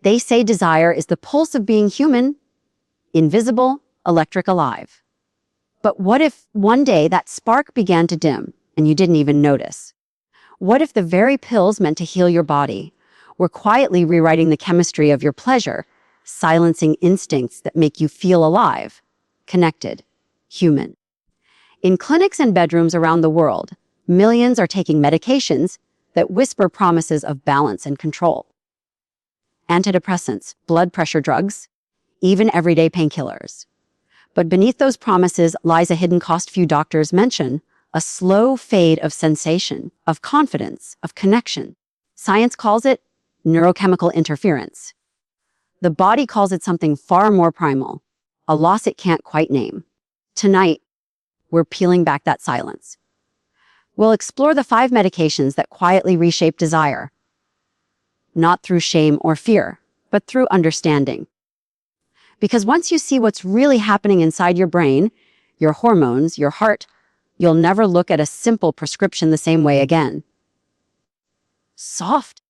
They say desire is the pulse of being human, invisible, electric alive. But what if one day that spark began to dim and you didn't even notice? What if the very pills meant to heal your body were quietly rewriting the chemistry of your pleasure, silencing instincts that make you feel alive, connected, human? In clinics and bedrooms around the world, millions are taking medications that whisper promises of balance and control. Antidepressants, blood pressure drugs, even everyday painkillers. But beneath those promises lies a hidden cost few doctors mention, a slow fade of sensation, of confidence, of connection. Science calls it neurochemical interference. The body calls it something far more primal, a loss it can't quite name. Tonight, we're peeling back that silence. We'll explore the 5 medications that quietly reshape desire, not through shame or fear, but through understanding. Because once you see what's really happening inside your brain, your hormones, your heart, you'll never look at a simple prescription the same way again. Soft,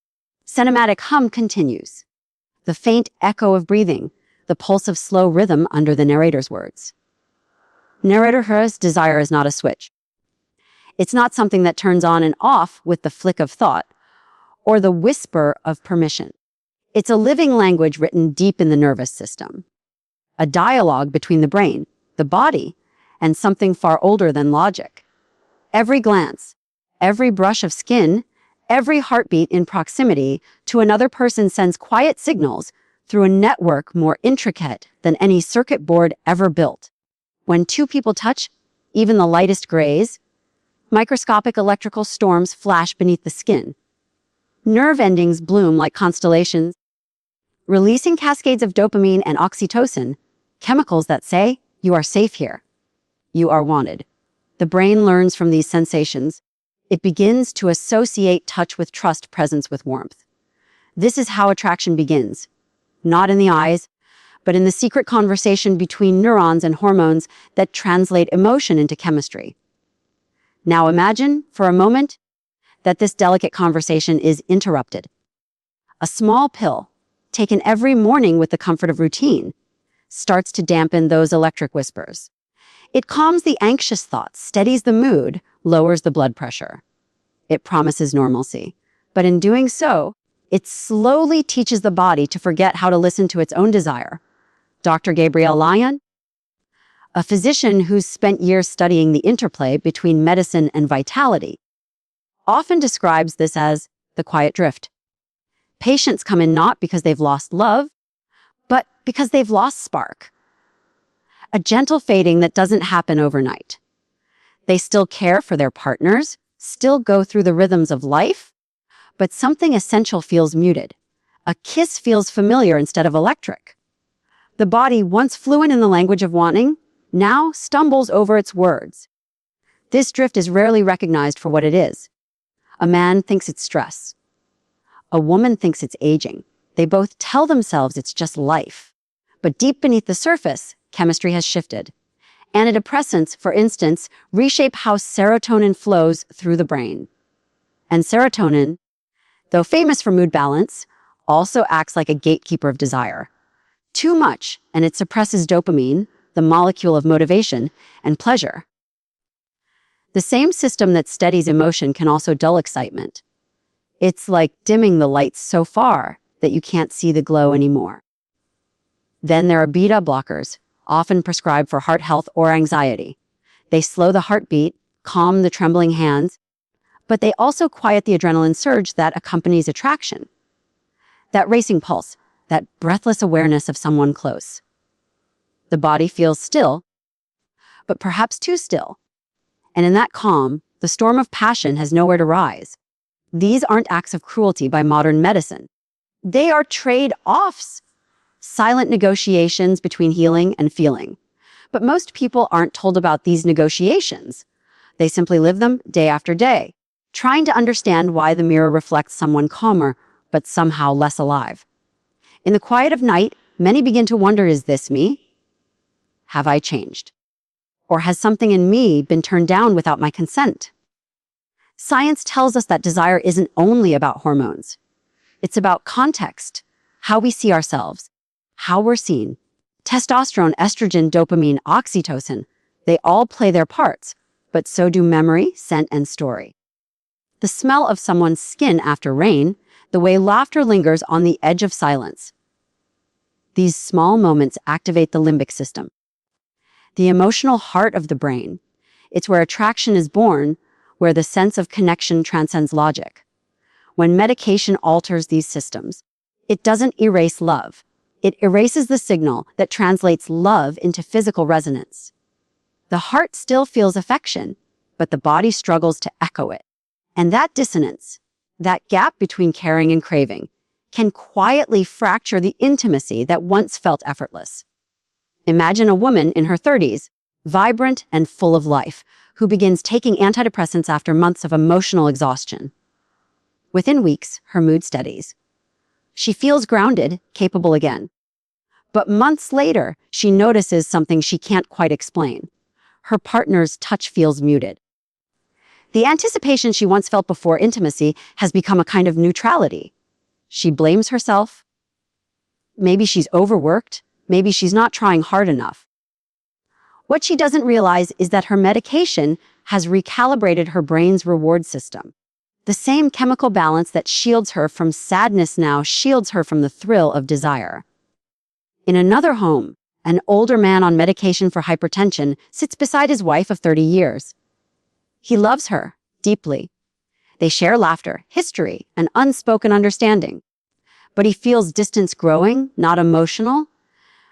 cinematic hum continues. The faint echo of breathing, the pulse of slow rhythm under the narrator's words. Narrator Hera's desire is not a switch. It's not something that turns on and off with the flick of thought or the whisper of permission. It's a living language written deep in the nervous system. A dialogue between the brain, the body, and something far older than logic. Every glance, every brush of skin, every heartbeat in proximity to another person sends quiet signals through a network more intricate than any circuit board ever built. When 2 people touch, even the lightest graze, microscopic electrical storms flash beneath the skin. Nerve endings bloom like constellations, releasing cascades of dopamine and oxytocin, chemicals that say, you are safe here. You are wanted. The brain learns from these sensations. It begins to associate touch with trust, presence with warmth. This is how attraction begins. Not in the eyes, but in the secret conversation between neurons and hormones that translate emotion into chemistry. Now imagine, for a moment, that this delicate conversation is interrupted. A small pill, taken every morning with the comfort of routine, starts to dampen those electric whispers. It calms the anxious thoughts, steadies the mood, lowers the blood pressure. It promises normalcy. But in doing so, it slowly teaches the body to forget how to listen to its own desire. Dr. Gabrielle Lyon, a physician who's spent years studying the interplay between medicine and vitality, often describes this as the quiet drift. Patients come in not because they've lost love, but because they've lost spark. A gentle fading that doesn't happen overnight. They still care for their partners, still go through the rhythms of life, but something essential feels muted. A kiss feels familiar instead of electric. The body, once fluent in the language of wanting, now stumbles over its words. This drift is rarely recognized for what it is. A man thinks it's stress. A woman thinks it's aging. They both tell themselves it's just life. But deep beneath the surface, chemistry has shifted. Antidepressants, for instance, reshape how serotonin flows through the brain. And serotonin, though famous for mood balance, also acts like a gatekeeper of desire. Too much, and it suppresses dopamine, the molecule of motivation and pleasure. The same system that steadies emotion can also dull excitement. It's like dimming the lights so far that you can't see the glow anymore. Then there are beta blockers, often prescribed for heart health or anxiety. They slow the heartbeat, calm the trembling hands, but they also quiet the adrenaline surge that accompanies attraction. That racing pulse, that breathless awareness of someone close. The body feels still, but perhaps too still. And in that calm, the storm of passion has nowhere to rise. These aren't acts of cruelty by modern medicine. They are trade-offs, silent negotiations between healing and feeling. But most people aren't told about these negotiations. They simply live them day after day, trying to understand why the mirror reflects someone calmer, but somehow less alive. In the quiet of night, many begin to wonder, is this me? Have I changed? Or has something in me been turned down without my consent? Science tells us that desire isn't only about hormones. It's about context, how we see ourselves, how we're seen. Testosterone, estrogen, dopamine, oxytocin, they all play their parts, but so do memory, scent, and story. The smell of someone's skin after rain, the way laughter lingers on the edge of silence. These small moments activate the limbic system, the emotional heart of the brain. It's where attraction is born, where the sense of connection transcends logic. When medication alters these systems, it doesn't erase love. It erases the signal that translates love into physical resonance. The heart still feels affection, but the body struggles to echo it. And that dissonance, that gap between caring and craving, can quietly fracture the intimacy that once felt effortless. Imagine a woman in her 30s, vibrant and full of life, who begins taking antidepressants after months of emotional exhaustion. Within weeks, her mood steadies. She feels grounded, capable again. But months later, she notices something she can't quite explain. Her partner's touch feels muted. The anticipation she once felt before intimacy has become a kind of neutrality. She blames herself. Maybe she's overworked. Maybe she's not trying hard enough. What she doesn't realize is that her medication has recalibrated her brain's reward system. The same chemical balance that shields her from sadness now shields her from the thrill of desire. In another home, an older man on medication for hypertension sits beside his wife of 30 years. He loves her deeply. They share laughter, history, and unspoken understanding. But he feels distance growing, not emotional,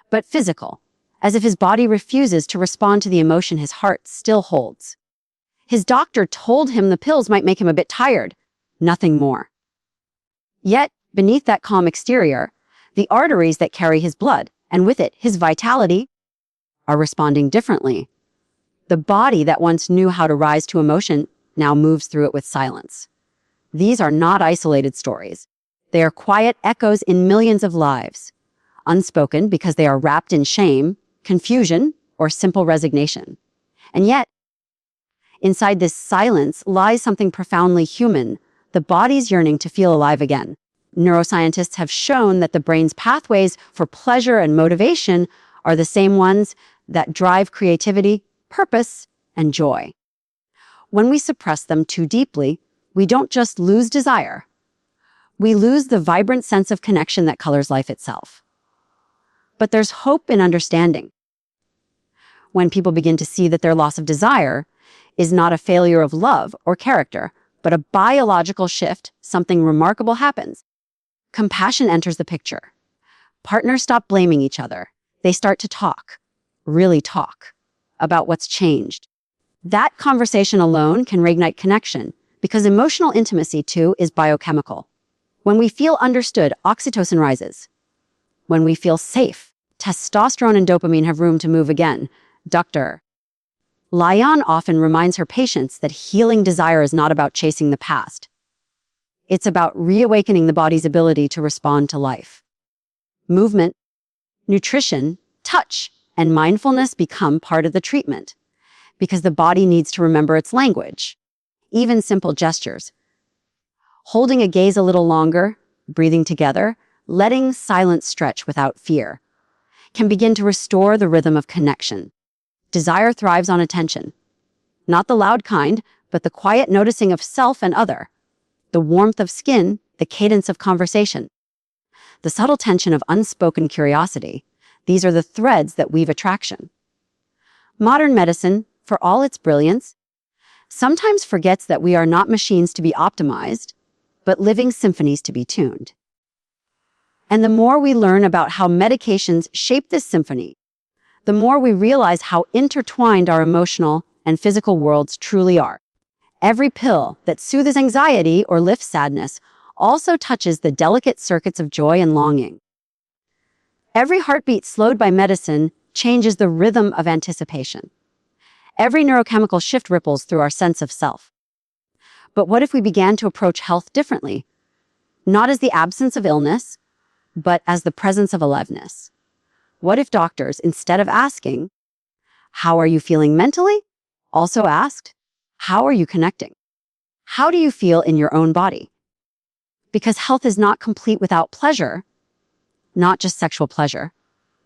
but physical, as if his body refuses to respond to the emotion his heart still holds. His doctor told him the pills might make him a bit tired, nothing more. Yet, beneath that calm exterior, the arteries that carry his blood, and with it his vitality, are responding differently. The body that once knew how to rise to emotion now moves through it with silence. These are not isolated stories. They are quiet echoes in millions of lives, unspoken because they are wrapped in shame, confusion, or simple resignation. And yet, inside this silence lies something profoundly human, the body's yearning to feel alive again. Neuroscientists have shown that the brain's pathways for pleasure and motivation are the same ones that drive creativity, purpose, and joy. When we suppress them too deeply, we don't just lose desire. We lose the vibrant sense of connection that colors life itself. But there's hope in understanding. When people begin to see that their loss of desire is not a failure of love or character, but a biological shift, something remarkable happens. Compassion enters the picture. Partners stop blaming each other. They start to talk, really talk, about what's changed. That conversation alone can reignite connection, because emotional intimacy, too, is biochemical. When we feel understood, oxytocin rises. When we feel safe, testosterone and dopamine have room to move again. Dr. Lyon often reminds her patients that healing desire is not about chasing the past. It's about reawakening the body's ability to respond to life. Movement, nutrition, touch, and mindfulness become part of the treatment, because the body needs to remember its language. Even simple gestures. Holding a gaze a little longer, breathing together, letting silence stretch without fear, can begin to restore the rhythm of connection. Desire thrives on attention. Not the loud kind, but the quiet noticing of self and other. The warmth of skin, the cadence of conversation. The subtle tension of unspoken curiosity. These are the threads that weave attraction. Modern medicine, for all its brilliance, sometimes forgets that we are not machines to be optimized, but living symphonies to be tuned. And the more we learn about how medications shape this symphony, the more we realize how intertwined our emotional and physical worlds truly are. Every pill that soothes anxiety or lifts sadness also touches the delicate circuits of joy and longing. Every heartbeat slowed by medicine changes the rhythm of anticipation. Every neurochemical shift ripples through our sense of self. But what if we began to approach health differently? Not as the absence of illness, but as the presence of aliveness. What if doctors, instead of asking, "How are you feeling mentally?" also asked, "How are you connecting? How do you feel in your own body?" Because health is not complete without pleasure, not just sexual pleasure,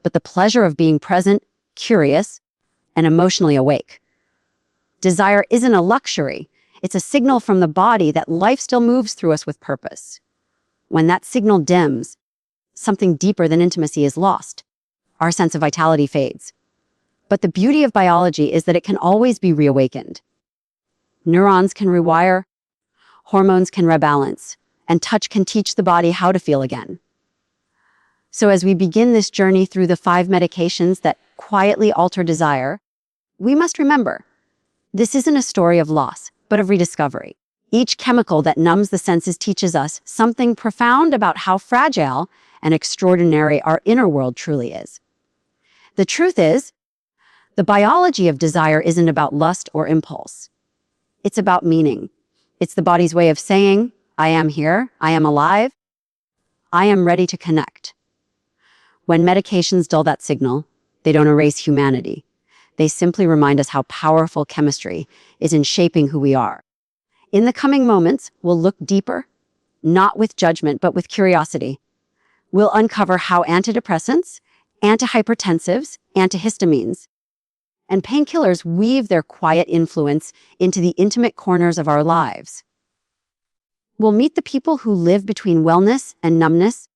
but the pleasure of being present, curious, and emotionally awake. Desire isn't a luxury. It's a signal from the body that life still moves through us with purpose. When that signal dims, something deeper than intimacy is lost. Our sense of vitality fades. But the beauty of biology is that it can always be reawakened. Neurons can rewire, hormones can rebalance, and touch can teach the body how to feel again. So as we begin this journey through the 5 medications that quietly alter desire, we must remember, this isn't a story of loss, but of rediscovery. Each chemical that numbs the senses teaches us something profound about how fragile and extraordinary our inner world truly is. The truth is, the biology of desire isn't about lust or impulse. It's about meaning. It's the body's way of saying, I am here, I am alive, I am ready to connect. When medications dull that signal, they don't erase humanity. They simply remind us how powerful chemistry is in shaping who we are. In the coming moments, we'll look deeper, not with judgment, but with curiosity. We'll uncover how antidepressants, antihypertensives, antihistamines, and painkillers weave their quiet influence into the intimate corners of our lives. We'll meet the people who live between wellness and numbness,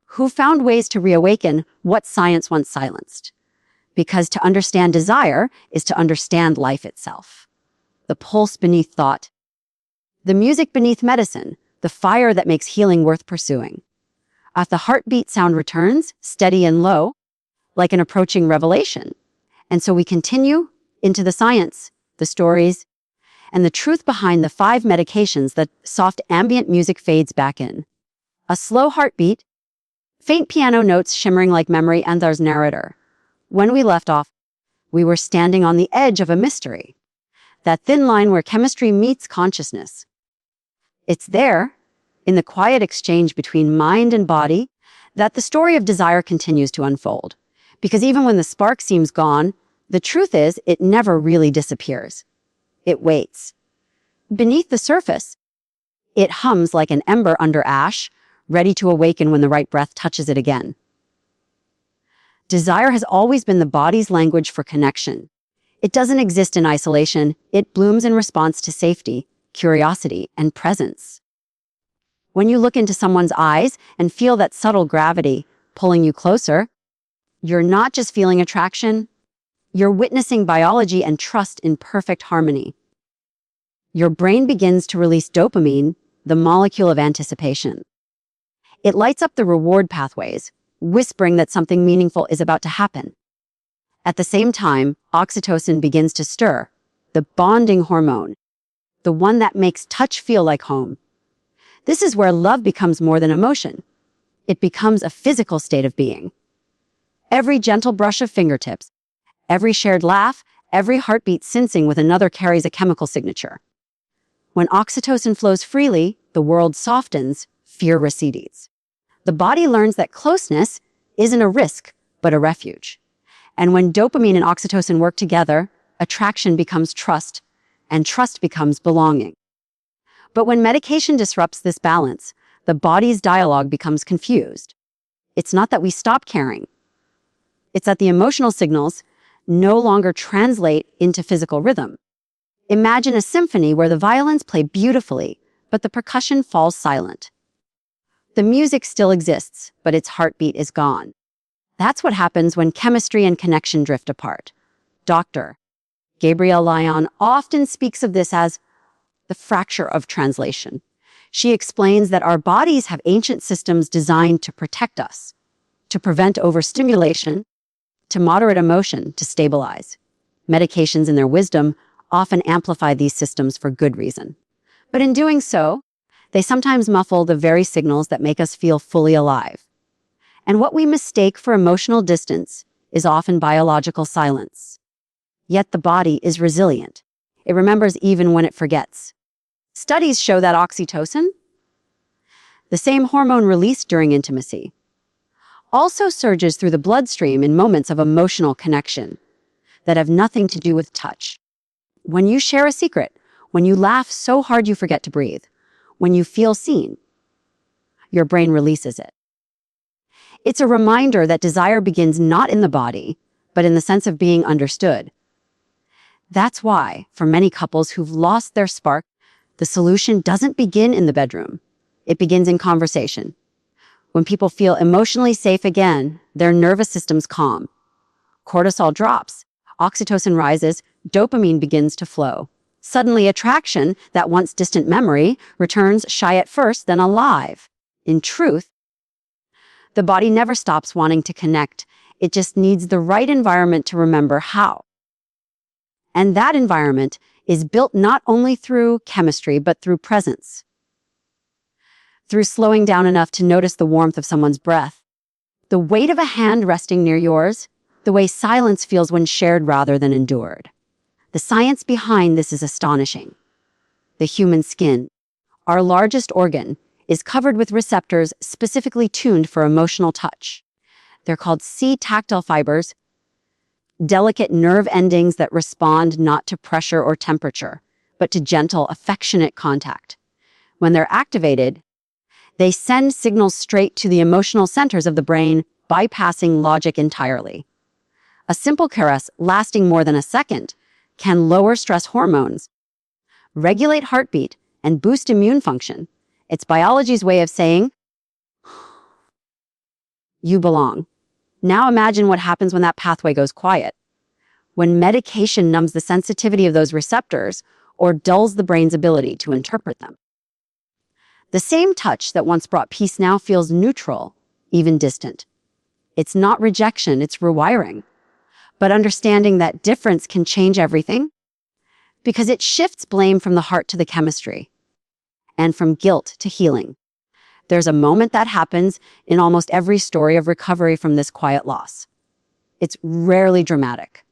who found ways to reawaken what science once silenced. Because to understand desire is to understand life itself. The pulse beneath thought, the music beneath medicine, the fire that makes healing worth pursuing. As the heartbeat sound returns, steady and low, like an approaching revelation. And so we continue into the science, the stories, and the truth behind the 5 medications that soft ambient music fades back in. A slow heartbeat, faint piano notes shimmering like memory, and there's narrator. When we left off, we were standing on the edge of a mystery. That thin line where chemistry meets consciousness. It's there, in the quiet exchange between mind and body, that the story of desire continues to unfold. Because even when the spark seems gone, the truth is it never really disappears. It waits. Beneath the surface, it hums like an ember under ash, ready to awaken when the right breath touches it again. Desire has always been the body's language for connection. It doesn't exist in isolation. It blooms in response to safety, curiosity, and presence. When you look into someone's eyes and feel that subtle gravity pulling you closer, you're not just feeling attraction, you're witnessing biology and trust in perfect harmony. Your brain begins to release dopamine, the molecule of anticipation. It lights up the reward pathways, whispering that something meaningful is about to happen. At the same time, oxytocin begins to stir, the bonding hormone, the one that makes touch feel like home. This is where love becomes more than emotion. It becomes a physical state of being. Every gentle brush of fingertips, every shared laugh, every heartbeat syncing with another carries a chemical signature. When oxytocin flows freely, the world softens, fear recedes. The body learns that closeness isn't a risk, but a refuge. And when dopamine and oxytocin work together, attraction becomes trust, and trust becomes belonging. But when medication disrupts this balance, the body's dialogue becomes confused. It's not that we stop caring. It's that the emotional signals no longer translate into physical rhythm. Imagine a symphony where the violins play beautifully, but the percussion falls silent. The music still exists, but its heartbeat is gone. That's what happens when chemistry and connection drift apart. Dr. Gabrielle Lyon often speaks of this as the fracture of translation. She explains that our bodies have ancient systems designed to protect us, to prevent overstimulation, to moderate emotion, to stabilize. Medications in their wisdom often amplify these systems for good reason. But in doing so, they sometimes muffle the very signals that make us feel fully alive. And what we mistake for emotional distance is often biological silence. Yet the body is resilient. It remembers even when it forgets. Studies show that oxytocin, the same hormone released during intimacy, also surges through the bloodstream in moments of emotional connection that have nothing to do with touch. When you share a secret, when you laugh so hard you forget to breathe, when you feel seen, your brain releases it. It's a reminder that desire begins not in the body, but in the sense of being understood. That's why, for many couples who've lost their spark, the solution doesn't begin in the bedroom. It begins in conversation. When people feel emotionally safe again, their nervous system's calm. Cortisol drops, oxytocin rises, dopamine begins to flow. Suddenly, attraction, that once distant memory, returns shy at first, then alive. In truth, the body never stops wanting to connect. It just needs the right environment to remember how. And that environment is built not only through chemistry, but through presence. Through slowing down enough to notice the warmth of someone's breath, the weight of a hand resting near yours, the way silence feels when shared rather than endured. The science behind this is astonishing. The human skin, our largest organ, is covered with receptors specifically tuned for emotional touch. They're called C-tactile fibers, delicate nerve endings that respond not to pressure or temperature, but to gentle, affectionate contact. When they're activated, they send signals straight to the emotional centers of the brain, bypassing logic entirely. A simple caress lasting more than a second can lower stress hormones, regulate heartbeat, and boost immune function. It's biology's way of saying, you belong. Now imagine what happens when that pathway goes quiet. When medication numbs the sensitivity of those receptors or dulls the brain's ability to interpret them. The same touch that once brought peace now feels neutral, even distant. It's not rejection, it's rewiring. But understanding that difference can change everything because it shifts blame from the heart to the chemistry and from guilt to healing. There's a moment that happens in almost every story of recovery from this quiet loss. It's rarely dramatic.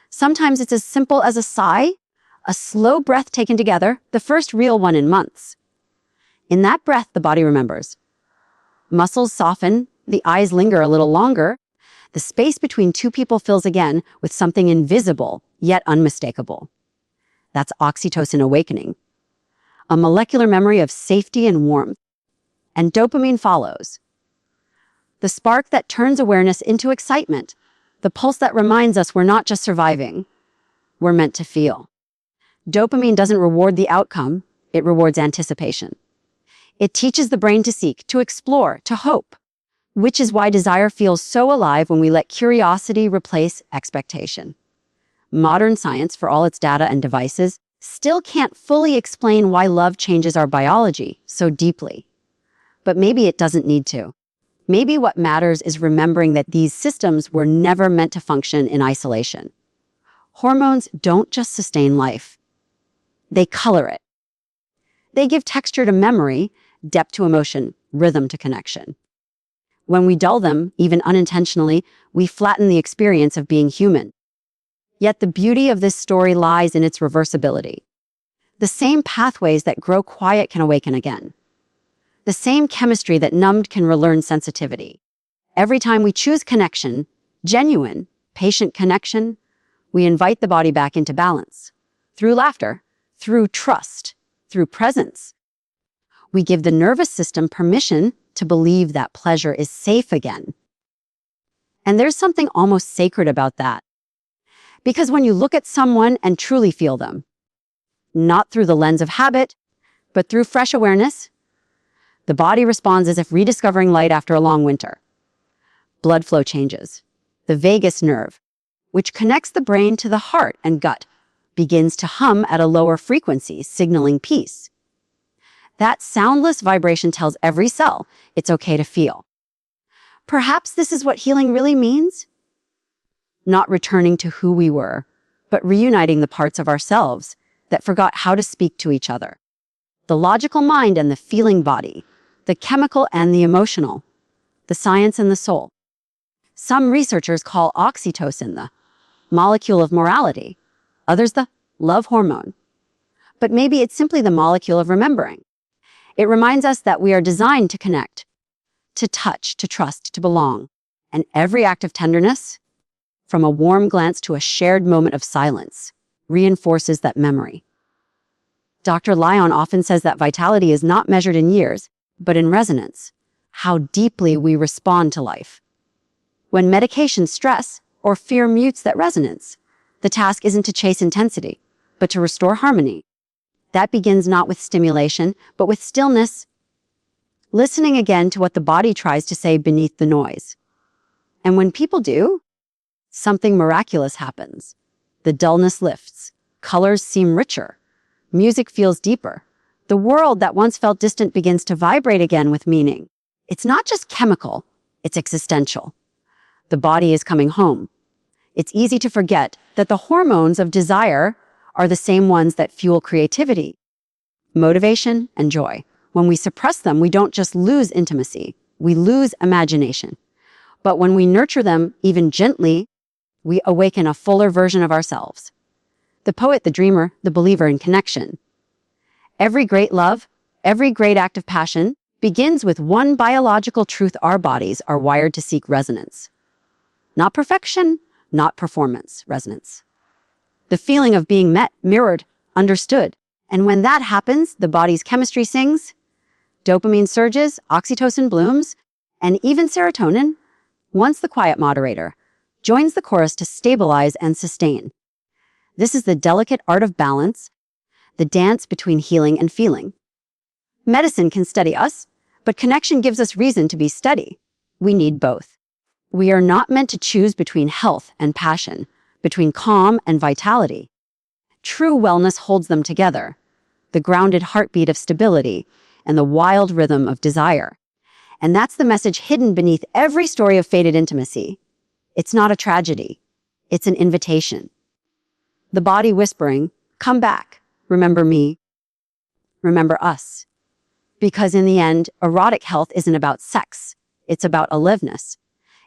Sometimes it's as simple as a sigh, a slow breath taken together, the first real one in months. In that breath, the body remembers. Muscles soften, the eyes linger a little longer. The space between two people fills again with something invisible, yet unmistakable. That's oxytocin awakening. A molecular memory of safety and warmth. And dopamine follows. The spark that turns awareness into excitement. The pulse that reminds us we're not just surviving. We're meant to feel. Dopamine doesn't reward the outcome. It rewards anticipation. It teaches the brain to seek, to explore, to hope. Which is why desire feels so alive when we let curiosity replace expectation. Modern science, for all its data and devices, still can't fully explain why love changes our biology so deeply. But maybe it doesn't need to. Maybe what matters is remembering that these systems were never meant to function in isolation. Hormones don't just sustain life. They color it. They give texture to memory, depth to emotion, rhythm to connection. When we dull them, even unintentionally, we flatten the experience of being human. Yet the beauty of this story lies in its reversibility. The same pathways that grow quiet can awaken again. The same chemistry that numbed can relearn sensitivity. Every time we choose connection, genuine, patient connection, we invite the body back into balance. Through laughter, through trust, through presence. We give the nervous system permission to believe that pleasure is safe again. And there's something almost sacred about that. Because when you look at someone and truly feel them, not through the lens of habit, but through fresh awareness, the body responds as if rediscovering light after a long winter. Blood flow changes. The vagus nerve, which connects the brain to the heart and gut, begins to hum at a lower frequency, signaling peace. That soundless vibration tells every cell it's okay to feel. Perhaps this is what healing really means? Not returning to who we were, but reuniting the parts of ourselves that forgot how to speak to each other. The logical mind and the feeling body, the chemical and the emotional, the science and the soul. Some researchers call oxytocin the molecule of morality, others the love hormone. But maybe it's simply the molecule of remembering. It reminds us that we are designed to connect, to touch, to trust, to belong. And every act of tenderness, from a warm glance to a shared moment of silence, reinforces that memory. Dr. Lyon often says that vitality is not measured in years, but in resonance. how deeply we respond to life. When medication stress or fear mutes that resonance, the task isn't to chase intensity, but to restore harmony. That begins not with stimulation, but with stillness, listening again to what the body tries to say beneath the noise. And when people do, something miraculous happens. The dullness lifts, colors seem richer, music feels deeper. The world that once felt distant begins to vibrate again with meaning. It's not just chemical, it's existential. The body is coming home. It's easy to forget that the hormones of desire are the same ones that fuel creativity, motivation, and joy. When we suppress them, we don't just lose intimacy, we lose imagination. But when we nurture them, even gently, we awaken a fuller version of ourselves. The poet, the dreamer, the believer in connection. Every great love, every great act of passion begins with one biological truth: our bodies are wired to seek resonance. Not perfection, not performance, resonance. The feeling of being met, mirrored, understood. And when that happens, the body's chemistry sings, dopamine surges, oxytocin blooms, and even serotonin, once the quiet moderator, joins the chorus to stabilize and sustain. This is the delicate art of balance, the dance between healing and feeling. Medicine can steady us, but connection gives us reason to be steady. We need both. We are not meant to choose between health and passion, between calm and vitality. True wellness holds them together, the grounded heartbeat of stability and the wild rhythm of desire. And that's the message hidden beneath every story of faded intimacy. It's not a tragedy. It's an invitation. The body whispering, come back, remember me, remember us. Because in the end, erotic health isn't about sex. It's about aliveness.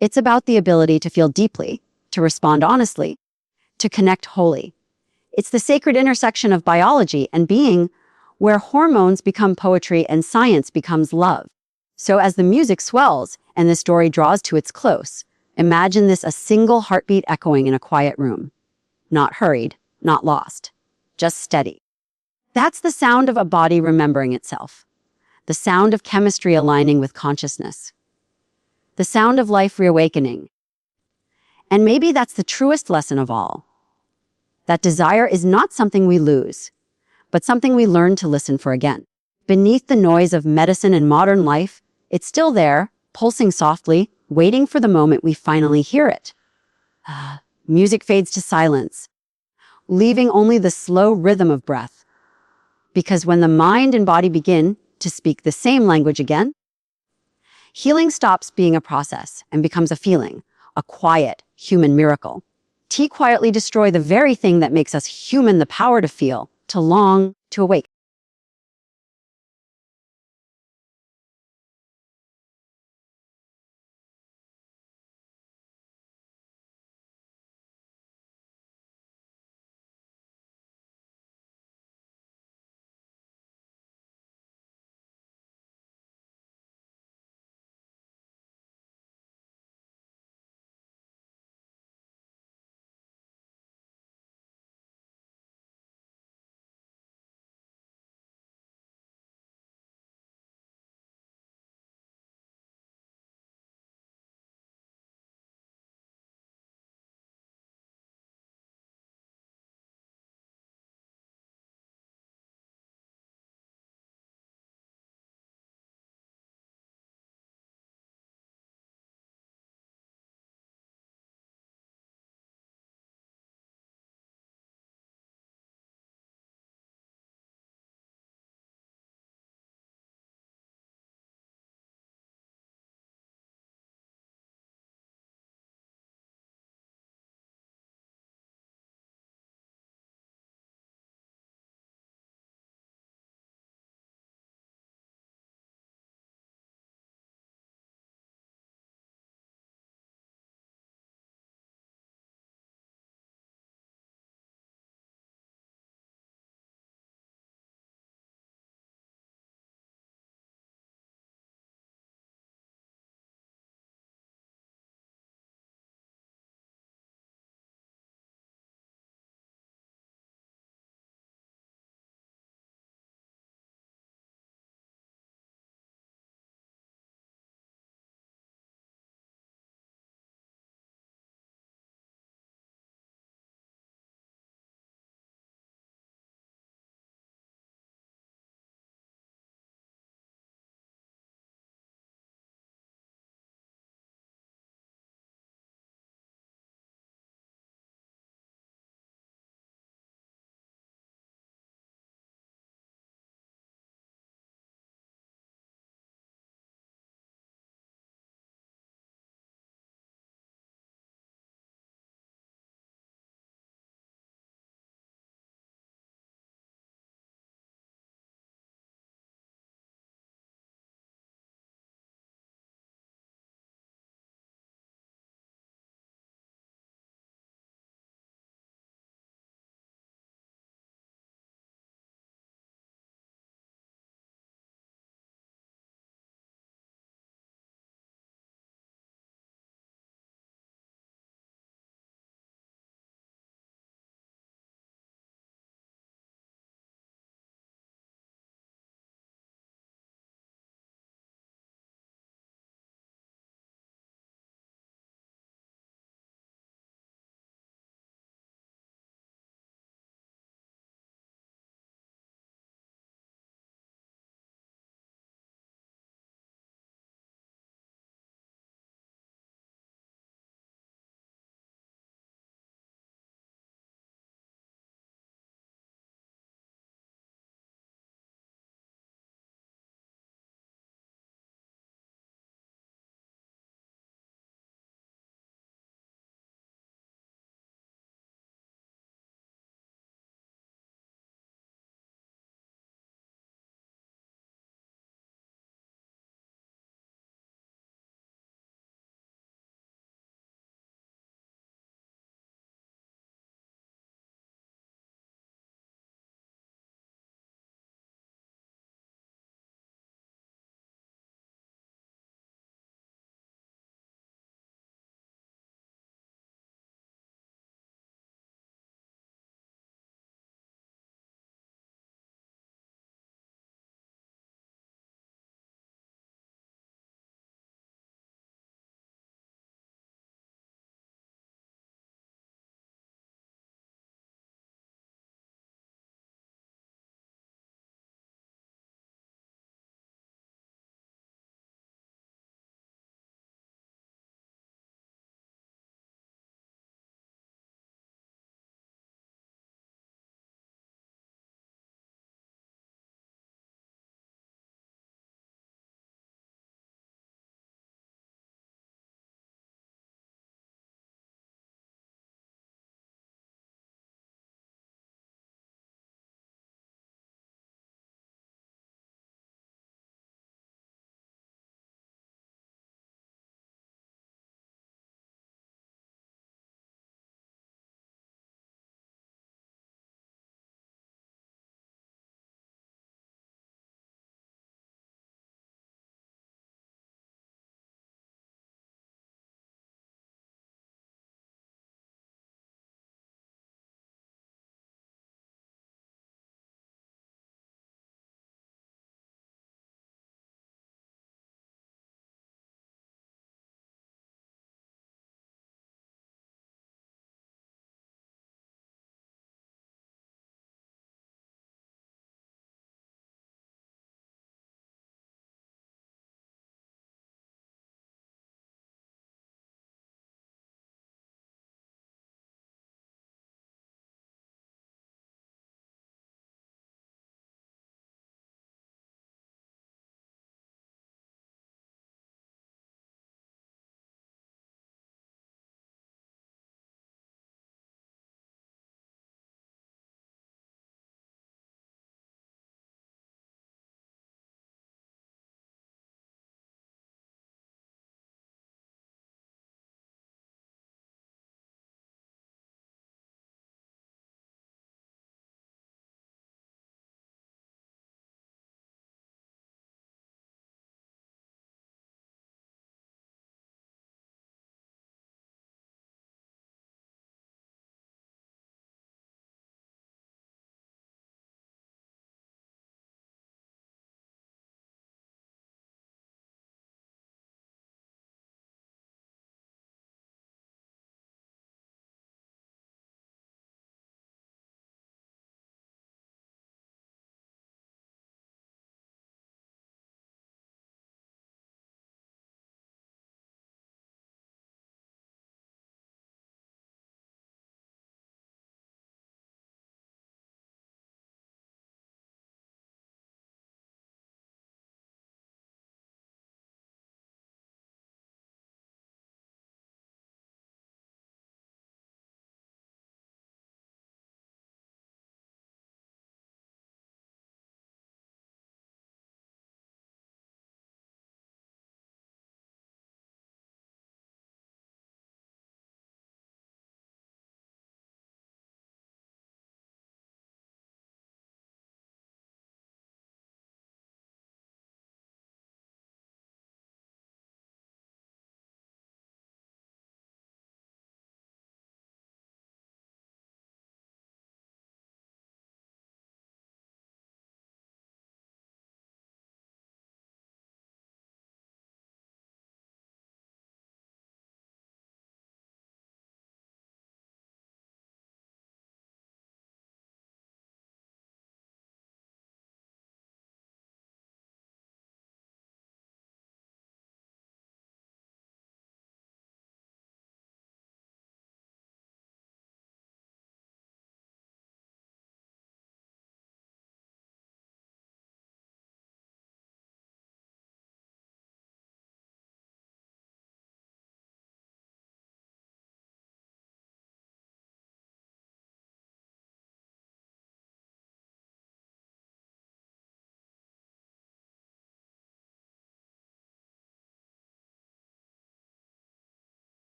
It's about the ability to feel deeply, to respond honestly, to connect wholly. It's the sacred intersection of biology and being, where hormones become poetry and science becomes love. So as the music swells and the story draws to its close, imagine this: a single heartbeat echoing in a quiet room. Not hurried, not lost, just steady. That's the sound of a body remembering itself. The sound of chemistry aligning with consciousness. The sound of life reawakening. And maybe that's the truest lesson of all. That desire is not something we lose, but something we learn to listen for again. Beneath the noise of medicine and modern life, it's still there, pulsing softly, waiting for the moment we finally hear it. Music fades to silence, leaving only the slow rhythm of breath. Because when the mind and body begin to speak the same language again, healing stops being a process and becomes a feeling, a quiet, human miracle. Tea quietly destroy the very thing that makes us human: the power to feel, to long, to awake.